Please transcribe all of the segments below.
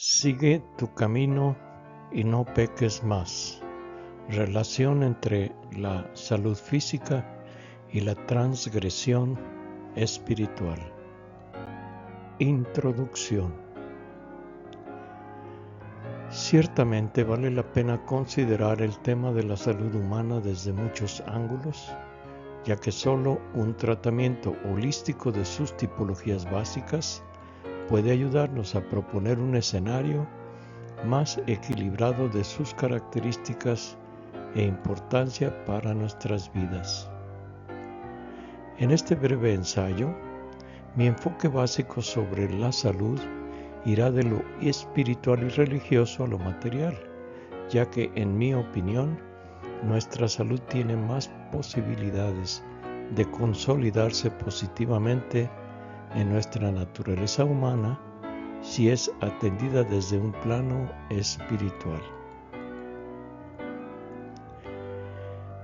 Sigue tu camino y no peques más. Relación entre la salud física y la transgresión espiritual. Introducción. Ciertamente vale la pena considerar el tema de la salud humana desde muchos ángulos, ya que solo un tratamiento holístico de sus tipologías básicas puede ayudarnos a proponer un escenario más equilibrado de sus características e importancia para nuestras vidas. En este breve ensayo, mi enfoque básico sobre la salud irá de lo espiritual y religioso a lo material, ya que, en mi opinión, nuestra salud tiene más posibilidades de consolidarse positivamente en nuestra naturaleza humana si es atendida desde un plano espiritual.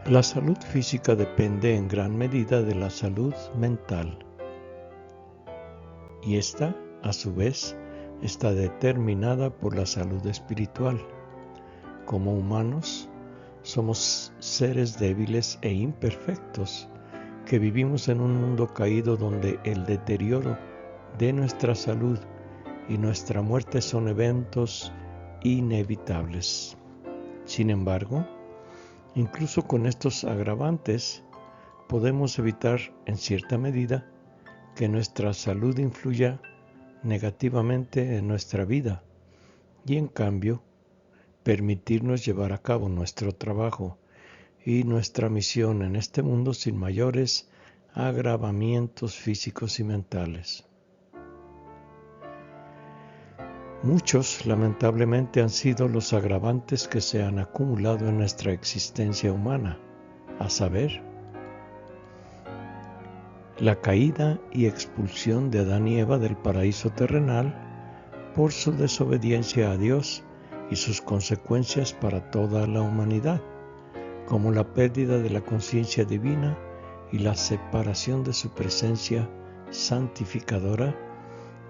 La salud física depende en gran medida de la salud mental, y esta, a su vez, está determinada por la salud espiritual. Como humanos, somos seres débiles e imperfectos que vivimos en un mundo caído donde el deterioro de nuestra salud y nuestra muerte son eventos inevitables. Sin embargo, incluso con estos agravantes, podemos evitar en cierta medida que nuestra salud influya negativamente en nuestra vida y, en cambio, permitirnos llevar a cabo nuestro trabajo y nuestra misión en este mundo sin mayores agravamientos físicos y mentales. Muchos, lamentablemente, han sido los agravantes que se han acumulado en nuestra existencia humana, a saber, la caída y expulsión de Adán y Eva del paraíso terrenal por su desobediencia a Dios y sus consecuencias para toda la humanidad, como la pérdida de la conciencia divina y la separación de su presencia santificadora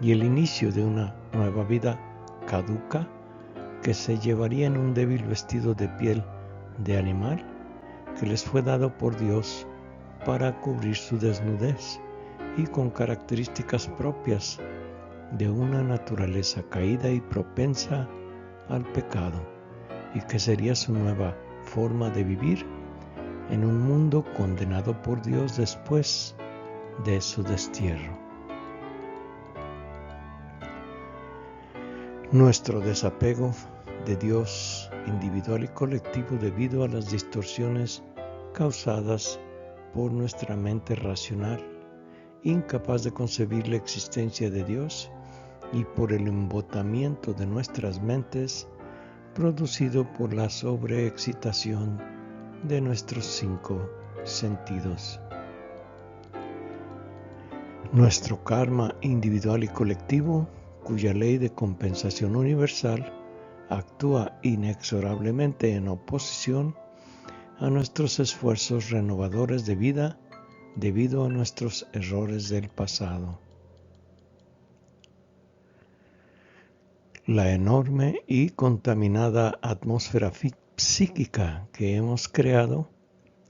y el inicio de una nueva vida caduca que se llevaría en un débil vestido de piel de animal que les fue dado por Dios para cubrir su desnudez y con características propias de una naturaleza caída y propensa al pecado, y que sería su nueva forma de vivir en un mundo condenado por Dios después de su destierro. Nuestro desapego de Dios individual y colectivo debido a las distorsiones causadas por nuestra mente racional, incapaz de concebir la existencia de Dios, y por el embotamiento de nuestras mentes producido por la sobreexcitación de nuestros 5 sentidos. Nuestro karma individual y colectivo, cuya ley de compensación universal actúa inexorablemente en oposición a nuestros esfuerzos renovadores de vida debido a nuestros errores del pasado. La enorme y contaminada atmósfera psíquica que hemos creado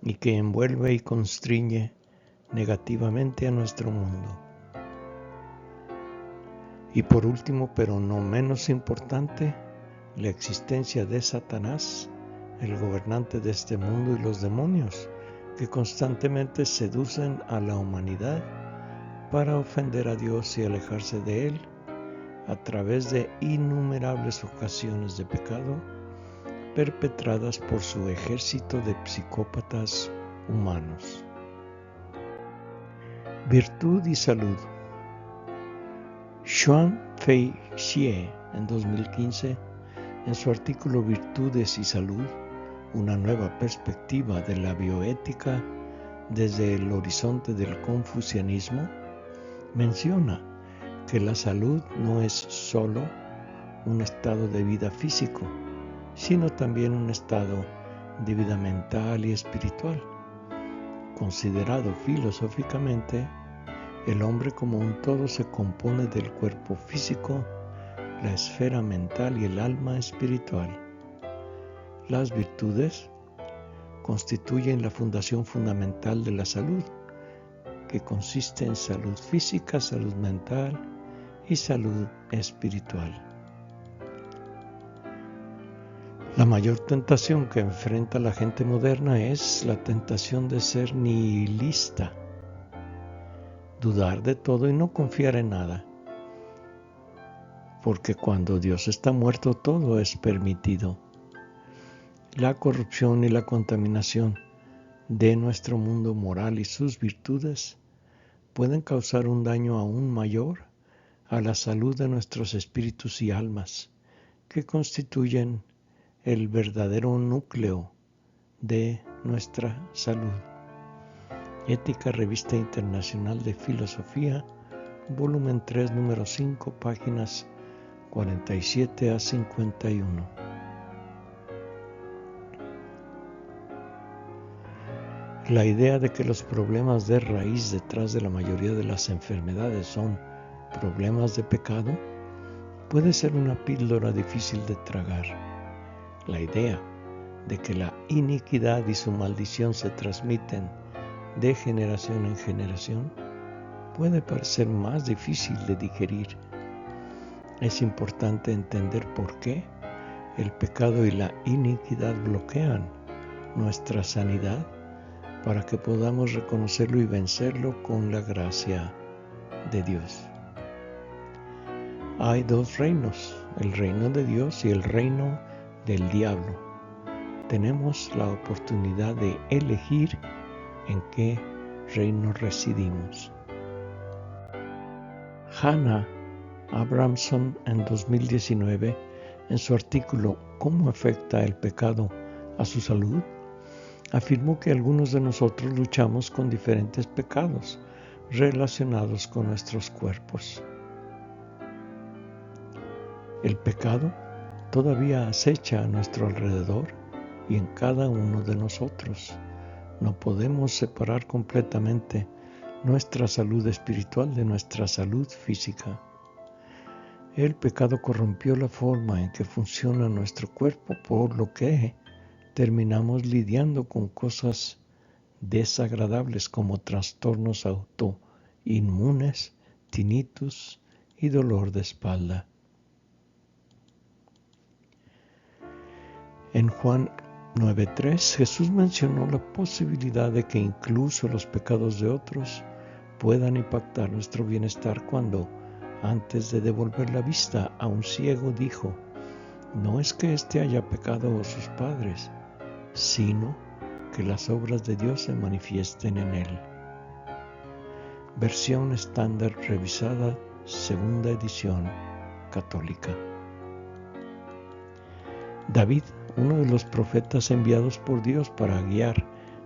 y que envuelve y constriñe negativamente a nuestro mundo. Y por último, pero no menos importante, la existencia de Satanás, el gobernante de este mundo, y los demonios que constantemente seducen a la humanidad para ofender a Dios y alejarse de Él a través de innumerables ocasiones de pecado perpetradas por su ejército de psicópatas humanos. Virtud y salud. Xuan Fei Xie, en 2015, en su artículo Virtudes y Salud, una nueva perspectiva de la bioética desde el horizonte del confucianismo, menciona que la salud no es solo un estado de vida físico, sino también un estado de vida mental y espiritual. Considerado filosóficamente, el hombre como un todo se compone del cuerpo físico, la esfera mental y el alma espiritual. Las virtudes constituyen la fundación fundamental de la salud, que consiste en salud física, salud mental y salud espiritual. La mayor tentación que enfrenta la gente moderna es la tentación de ser nihilista, dudar de todo y no confiar en nada, porque cuando Dios está muerto todo es permitido. La corrupción y la contaminación de nuestro mundo moral y sus virtudes pueden causar un daño aún mayor a la salud de nuestros espíritus y almas, que constituyen el verdadero núcleo de nuestra salud. Ética, Revista Internacional de Filosofía, volumen 3, número 5, páginas 47 a 51. La idea de que los problemas de raíz detrás de la mayoría de las enfermedades son problemas de pecado puede ser una píldora difícil de tragar. La idea de que la iniquidad y su maldición se transmiten de generación en generación puede parecer más difícil de digerir. Es importante entender por qué el pecado y la iniquidad bloquean nuestra sanidad para que podamos reconocerlo y vencerlo con la gracia de Dios. Hay dos reinos, el reino de Dios y el reino del diablo. Tenemos la oportunidad de elegir en qué reino residimos. Hannah Abramson, en 2019, en su artículo ¿Cómo afecta el pecado a su salud?, afirmó que algunos de nosotros luchamos con diferentes pecados relacionados con nuestros cuerpos. El pecado todavía acecha a nuestro alrededor y en cada uno de nosotros. No podemos separar completamente nuestra salud espiritual de nuestra salud física. El pecado corrompió la forma en que funciona nuestro cuerpo, por lo que terminamos lidiando con cosas desagradables como trastornos autoinmunes, tinnitus y dolor de espalda. En Juan 9:3, Jesús mencionó la posibilidad de que incluso los pecados de otros puedan impactar nuestro bienestar cuando, antes de devolver la vista a un ciego, dijo: no es que éste haya pecado o sus padres, sino que las obras de Dios se manifiesten en él. Versión estándar revisada, segunda edición, católica. David, uno de los profetas enviados por Dios para guiar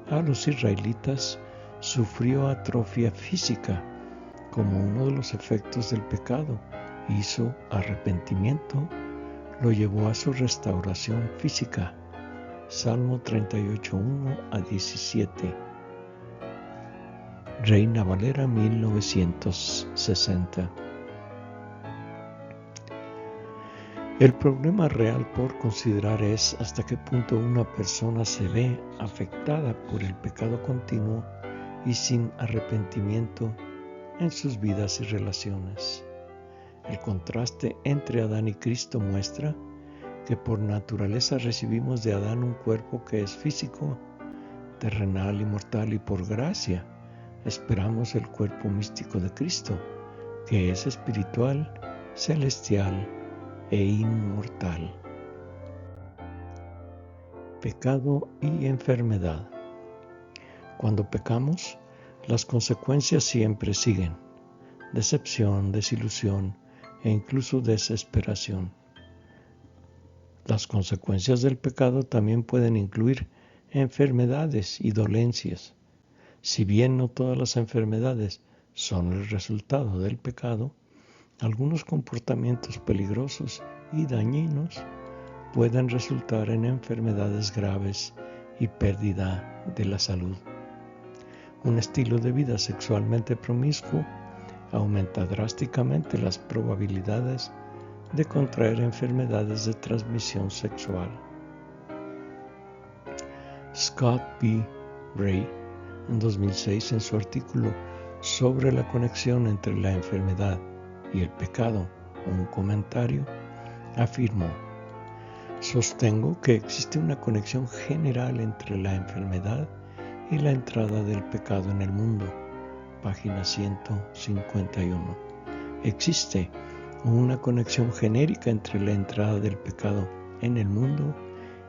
a los israelitas, sufrió atrofia física como uno de los efectos del pecado. Hizo arrepentimiento, lo llevó a su restauración física. Salmo 38:1 a 17. Reina Valera 1960. El problema real por considerar es hasta qué punto una persona se ve afectada por el pecado continuo y sin arrepentimiento en sus vidas y relaciones. El contraste entre Adán y Cristo muestra que por naturaleza recibimos de Adán un cuerpo que es físico, terrenal y mortal, y por gracia esperamos el cuerpo místico de Cristo, que es espiritual, celestial e inmortal. Pecado y enfermedad. Cuando pecamos, las consecuencias siempre siguen: decepción, desilusión e incluso desesperación. Las consecuencias del pecado también pueden incluir enfermedades y dolencias. Si bien no todas las enfermedades son el resultado del pecado, algunos comportamientos peligrosos y dañinos pueden resultar en enfermedades graves y pérdida de la salud. Un estilo de vida sexualmente promiscuo aumenta drásticamente las probabilidades de contraer enfermedades de transmisión sexual. Scott B. Ray, en 2006, en su artículo sobre la conexión entre la enfermedad y el pecado, un comentario, afirmó: sostengo que existe una conexión general entre la enfermedad y la entrada del pecado en el mundo. Página 151. Existe una conexión genérica entre la entrada del pecado en el mundo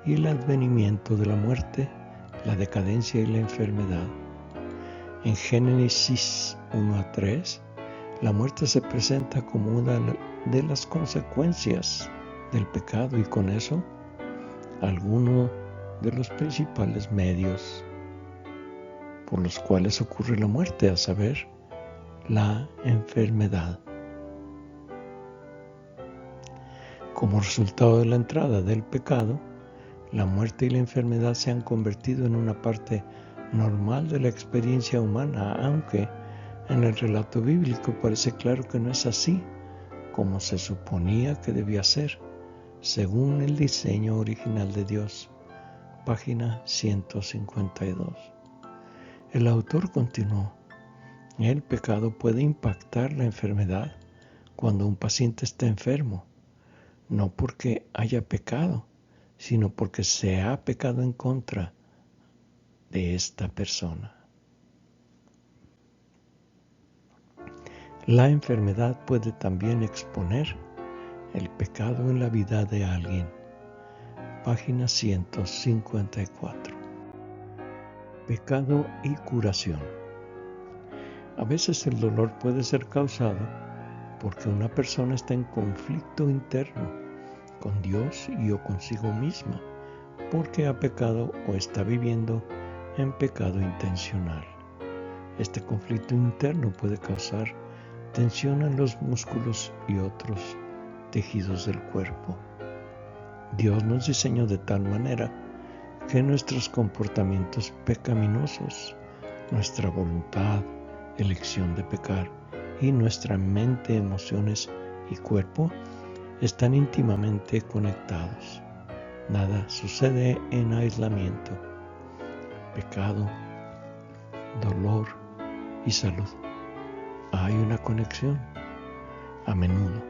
y el advenimiento de la muerte, la decadencia y la enfermedad. En Génesis 1-3, la muerte se presenta como una de las consecuencias del pecado y con eso algunos de los principales medios por los cuales ocurre la muerte, a saber, la enfermedad. Como resultado de la entrada del pecado, la muerte y la enfermedad se han convertido en una parte normal de la experiencia humana, aunque en el relato bíblico parece claro que no es así como se suponía que debía ser, según el diseño original de Dios. Página 152. El autor continuó: el pecado puede impactar la enfermedad cuando un paciente está enfermo, no porque haya pecado, sino porque se ha pecado en contra de esta persona. La enfermedad puede también exponer el pecado en la vida de alguien. Página 154. Pecado y curación. A veces el dolor puede ser causado porque una persona está en conflicto interno con Dios y o consigo misma, porque ha pecado o está viviendo en pecado intencional. Este conflicto interno puede causar tensión en los músculos y otros tejidos del cuerpo. Dios nos diseñó de tal manera que nuestros comportamientos pecaminosos, nuestra voluntad, elección de pecar y nuestra mente, emociones y cuerpo están íntimamente conectados. Nada sucede en aislamiento. Pecado, dolor y salud. Hay una conexión. A menudo,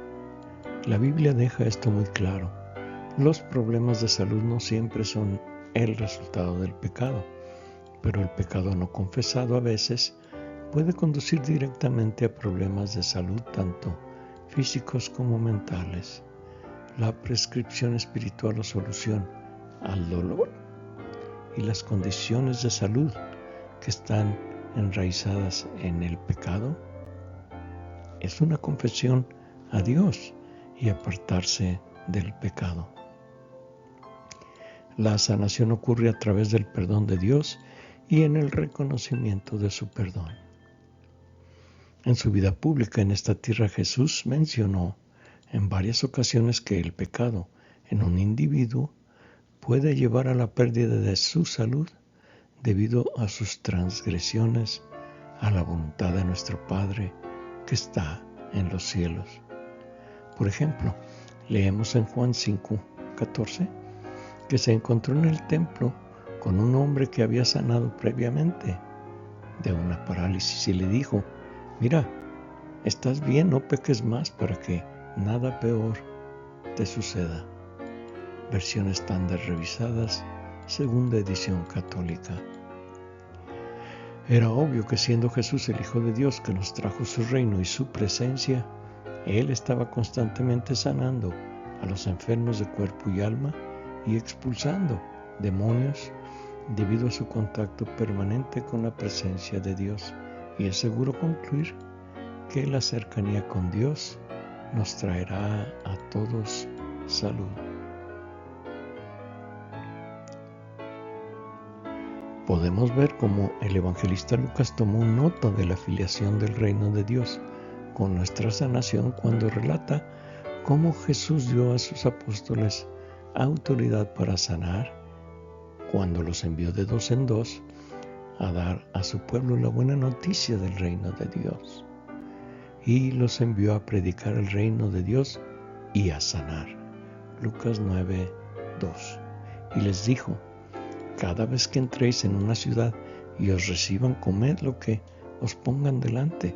la Biblia deja esto muy claro. Los problemas de salud no siempre son el resultado del pecado, pero el pecado no confesado a veces puede conducir directamente a problemas de salud, tanto físicos como mentales. La prescripción espiritual o solución al dolor y las condiciones de salud que están enraizadas en el pecado es una confesión a Dios y apartarse del pecado. La sanación ocurre a través del perdón de Dios y en el reconocimiento de su perdón. En su vida pública en esta tierra, Jesús mencionó en varias ocasiones que el pecado en un individuo puede llevar a la pérdida de su salud debido a sus transgresiones a la voluntad de nuestro Padre que está en los cielos. Por ejemplo, leemos en Juan 5:14 que se encontró en el templo con un hombre que había sanado previamente de una parálisis y le dijo: mira, estás bien, no peques más para que nada peor te suceda. Versión estándar revisadas, segunda edición católica. Era obvio que siendo Jesús el Hijo de Dios que nos trajo su reino y su presencia, Él estaba constantemente sanando a los enfermos de cuerpo y alma y expulsando demonios debido a su contacto permanente con la presencia de Dios. Y es seguro concluir que la cercanía con Dios nos traerá a todos salud. Podemos ver cómo el evangelista Lucas tomó nota de la filiación del reino de Dios con nuestra sanación cuando relata cómo Jesús dio a sus apóstoles autoridad para sanar cuando los envió de 2 en 2 a dar a su pueblo la buena noticia del reino de Dios, y los envió a predicar el reino de Dios y a sanar. Lucas 9:2. Y les dijo: cada vez que entréis en una ciudad y os reciban, comed lo que os pongan delante.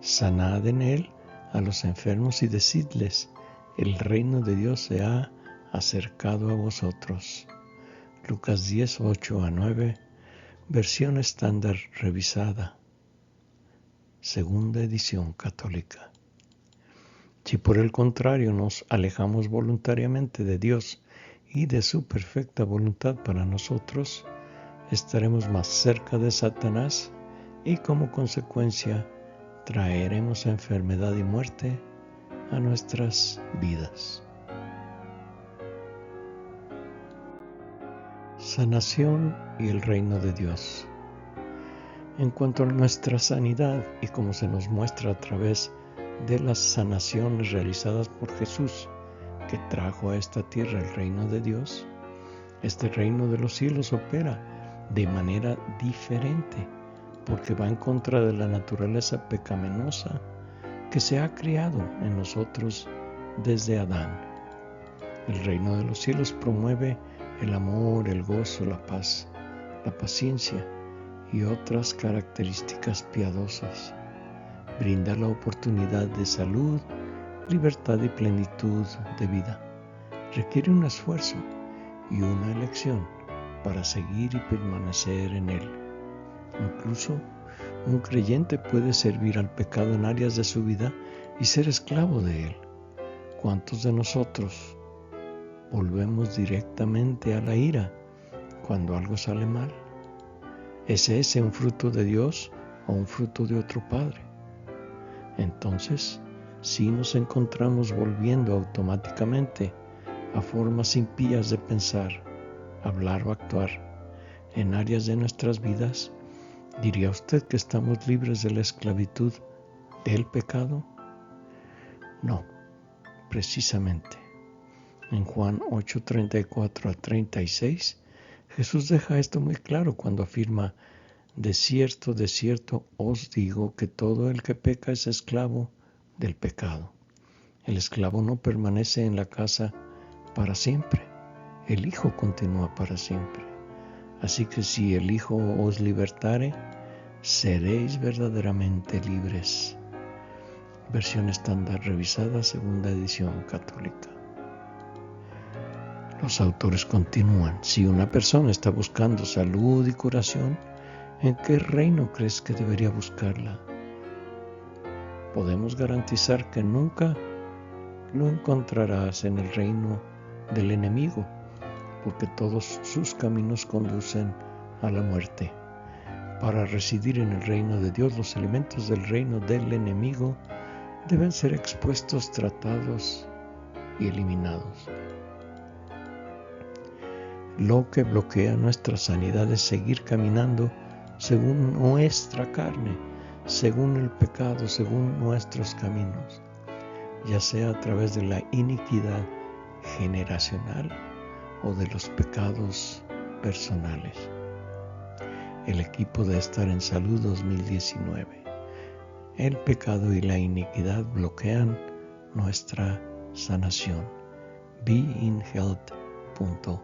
Sanad en él a los enfermos y decidles: el reino de Dios se ha acercado a vosotros. Lucas 10:8-9, versión estándar revisada, segunda edición católica. Si por el contrario nos alejamos voluntariamente de Dios y de su perfecta voluntad para nosotros, estaremos más cerca de Satanás y como consecuencia traeremos enfermedad y muerte a nuestras vidas. Sanación y el reino de Dios. En cuanto a nuestra sanidad y como se nos muestra a través de las sanaciones realizadas por Jesús, que trajo a esta tierra el reino de Dios, este reino de los cielos opera de manera diferente, porque va en contra de la naturaleza pecaminosa que se ha creado en nosotros desde Adán. El reino de los cielos promueve el amor, el gozo, la paz, la paciencia y otras características piadosas. Brinda la oportunidad de salud, libertad y plenitud de vida. Requiere un esfuerzo y una elección para seguir y permanecer en él. Incluso un creyente puede servir al pecado en áreas de su vida y ser esclavo de él. ¿Cuántos de nosotros volvemos directamente a la ira cuando algo sale mal? ¿Es ese un fruto de Dios o un fruto de otro padre? Entonces, si nos encontramos volviendo automáticamente a formas impías de pensar, hablar o actuar en áreas de nuestras vidas, ¿diría usted que estamos libres de la esclavitud del pecado? No, precisamente. En Juan 8:34-36, Jesús deja esto muy claro cuando afirma: de cierto os digo que todo el que peca es esclavo del pecado. El esclavo no permanece en la casa para siempre, el Hijo continúa para siempre. Así que si el Hijo os libertare, seréis verdaderamente libres. Versión estándar revisada, segunda edición católica. Los autores continúan: si una persona está buscando salud y curación, ¿en qué reino crees que debería buscarla? Podemos garantizar que nunca lo encontrarás en el reino del enemigo, porque todos sus caminos conducen a la muerte. Para residir en el reino de Dios, los elementos del reino del enemigo deben ser expuestos, tratados y eliminados. Lo que bloquea nuestra sanidad es seguir caminando según nuestra carne, según el pecado, según nuestros caminos, ya sea a través de la iniquidad generacional o de los pecados personales. El equipo de Estar en Salud 2019. El pecado y la iniquidad bloquean nuestra sanación. beinhealth.com